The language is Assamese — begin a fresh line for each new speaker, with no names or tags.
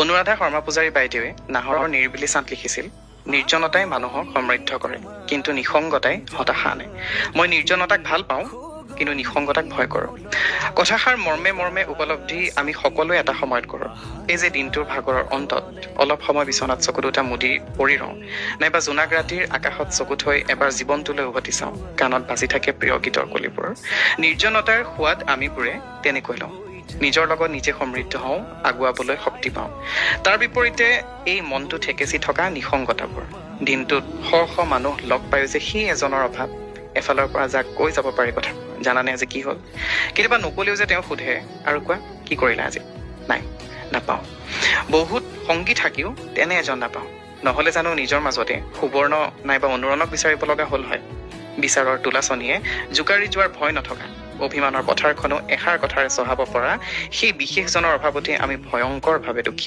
অনুৰাধা শৰ্মা পূজাৰী বাইদেৱে নাহৰৰ নিৰিবিলি চাঁত লিখিছিল, নিৰ্জনতাই মানুহক সমৃদ্ধ কৰে, কিন্তু নিসংগতাই হতাশা আনে। মই নিৰ্জনতাক ভাল পাওঁ, কিন্তু নিসংগতাক ভয় কৰোঁ। কথাষাৰ মৰ্মে মৰ্মে উপলব্ধি আমি সকলোৱে এটা সময়ত কৰোঁ। এই যে দিনটোৰ ভাগৰৰ অন্তত অলপ সময় বিচনাত চকু দুটা মুদি পৰি ৰওঁ, নাইবা জোনাক ৰাতিৰ আকাশত চকু থৈ এবাৰ জীৱনটোলৈ উভতি চাওঁ, কাণত বাজি থাকে প্ৰিয় গীতৰ কলিবোৰ। নিৰ্জনতাৰ সোৱাদ আমিবোৰে তেনেকৈ লওঁ। নিজৰ লগত নিজে সমৃদ্ধ হওঁ, আগুৱাবলৈ শক্তি পাওঁ। তাৰ বিপৰীতে এই মনটো ঠেকেচি থকা নিসংগতাবোৰ। দিনটোত শ শ মানুহ লগ পায়ো যে সেই এজনৰ অভাৱ, এফালৰ পৰা যাক কৈ যাব পাৰি কথা, জানানে আজি কি হ'ল? কেতিয়াবা নকলেও যে তেওঁ সোধে, আৰু কোৱা কি কৰিলা আজি? নাই, নাপাওঁ। বহুত সংগী থাকিও তেনে এজন নাপাওঁ। নহ'লে জানো নিজৰ মাজতে সুবৰ্ণ নাইবা অনুৰণক বিচাৰিব লগা হ'ল হয়। বিচাৰৰ তোলাচনীয়ে জোকাৰি যোৱাৰ ভয় নথকা, অভিমানৰ পথাৰখনো এষাৰ কথাৰে চহাব পৰা সেই বিশেষজনৰ অভাৱতে আমি ভয়ংকৰভাৱে দুখী।